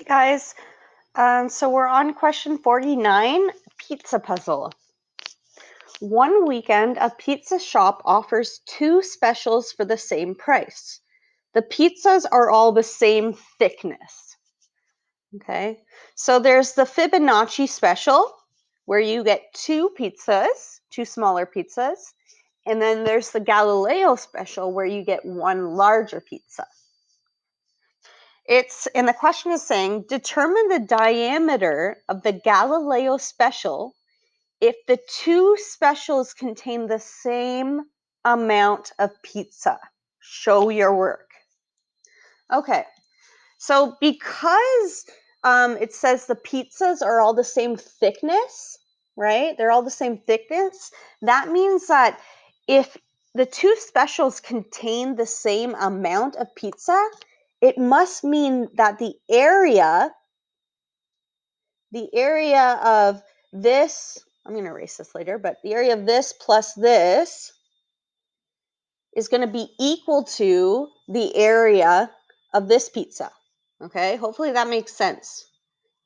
Guys, so we're on question 49, pizza puzzle. One weekend, a pizza shop offers two specials for the same price. The pizzas are all the same thickness. Okay, so there's the Fibonacci special, where you get two pizzas, two smaller pizzas, and then there's the Galileo special, where you get one larger pizza. And the question is saying, determine the diameter of the Galileo special if the two specials contain the same amount of pizza. Show your work. Okay, so because it says the pizzas are all the same thickness, right? They're all the same thickness. That means that if the two specials contain the same amount of pizza, it must mean that the area of this, I'm going to erase this later, but the area of this plus this is going to be equal to the area of this pizza. Okay, hopefully that makes sense,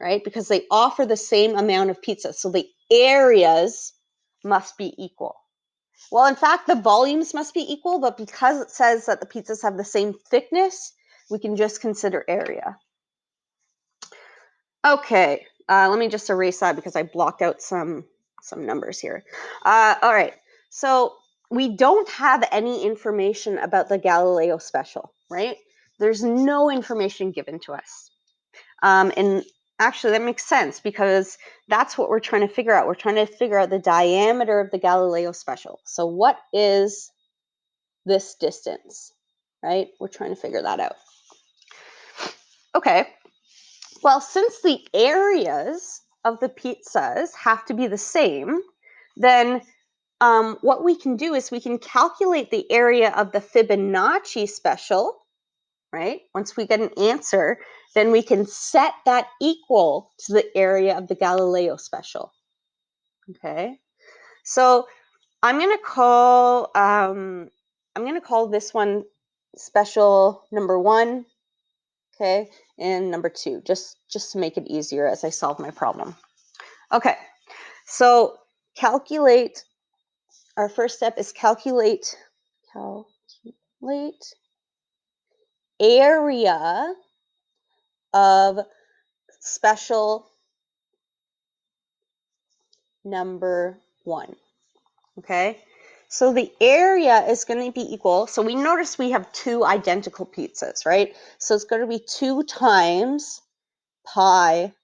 right? Because they offer the same amount of pizza, so the areas must be equal. Well, in fact, the volumes must be equal, but because it says that the pizzas have the same thickness, we can just consider area. Okay, let me just erase that because I blocked out some numbers here. All right, so we don't have any information about the Galileo special, right? There's no information given to us. And actually, that makes sense because that's what we're trying to figure out. We're trying to figure out the diameter of the Galileo special. So what is this distance, right? We're trying to figure that out. Okay, well, since the areas of the pizzas have to be the same, then what we can do is we can calculate the area of the Fibonacci special, right? Once we get an answer, then we can set that equal to the area of the Galileo special. Okay, so I'm going to call this one special number 1, okay, and number 2, just to make it easier as I solve my problem. Okay, so our first step is calculate area of special number 1. Okay, so the area is going to be equal. So we notice we have two identical pizzas, right? So it's going to be 2 times pi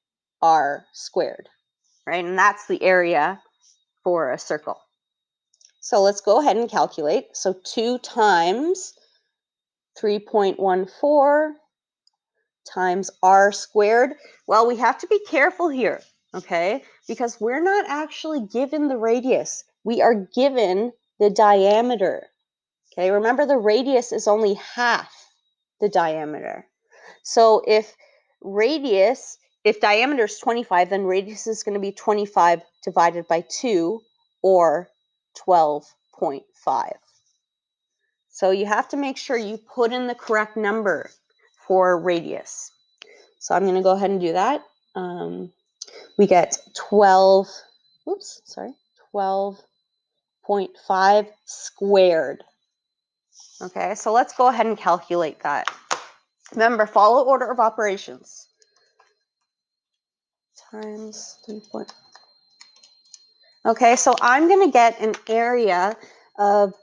r squared, right? And that's the area for a circle. So let's go ahead and calculate. So 2 times 3.14 times r squared. Well, we have to be careful here, okay? Because we're not actually given the radius. We are given the diameter, okay? Remember, the radius is only half the diameter. So if diameter is 25, then radius is going to be 25 divided by 2, or 12.5. So you have to make sure you put in the correct number for radius. So I'm going to go ahead and do that. We get 12.5 squared. Okay, so let's go ahead and calculate that. Remember, follow order of operations. Times 3. Okay, so I'm going to get an area of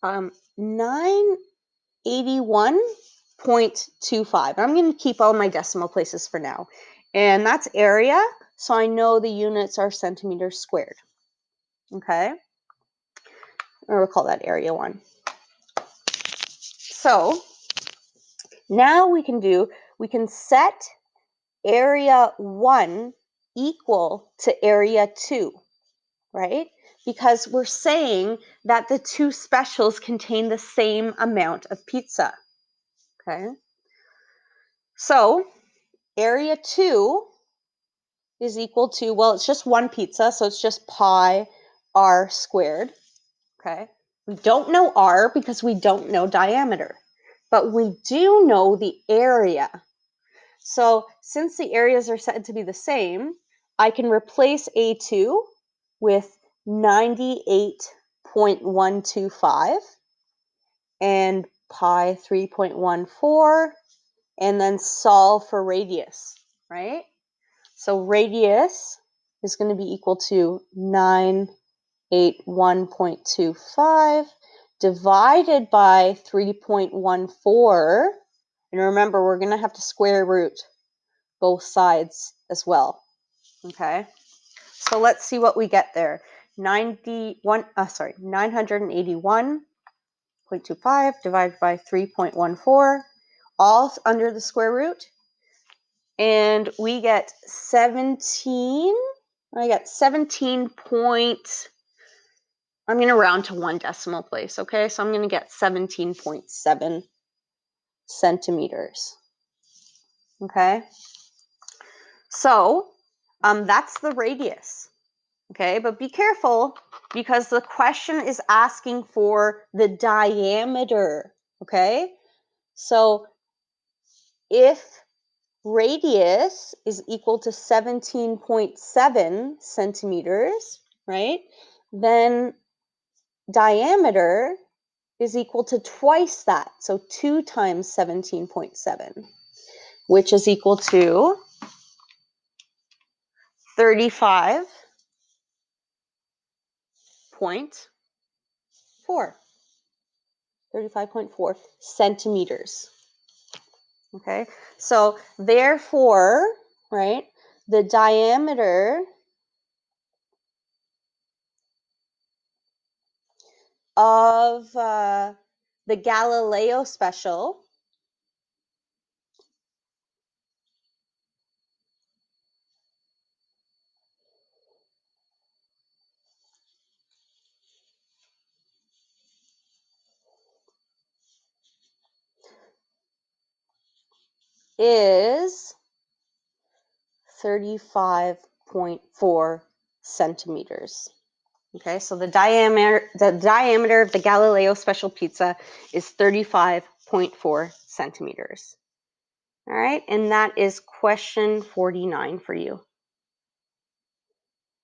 981.25. I'm going to keep all my decimal places for now. And that's area, so I know the units are centimeters squared. Okay, we'll call that area 1. So now we can set area 1 equal to area 2, right? Because we're saying that the two specials contain the same amount of pizza. Okay, so area 2 is equal to, well, it's just one pizza, so it's just pi r squared. Okay, we don't know r because we don't know diameter, but we do know the area. So since the areas are said to be the same, I can replace A2 with 98.125 and pi 3.14, and then solve for radius, right? So radius is going to be equal to 981.25 divided by 3.14. And remember, we're going to have to square root both sides as well. Okay, so let's see what we get there. 981.25 divided by 3.14, all under the square root. And we get 17. I got 17 point. I'm going to round to one decimal place, okay? So I'm going to get 17.7 centimeters. Okay? So that's the radius. Okay, but be careful because the question is asking for the diameter. Okay? So if radius is equal to 17.7 centimeters, right? Then diameter is equal to twice that. So 2 times 17.7, which is equal to 35.4. 35.4 centimeters. Okay, so therefore, right, the diameter of the Galileo special is 35.4 centimeters. Okay, so the diameter of the Galileo special pizza is 35.4 centimeters. All right, and that is question 49 for you.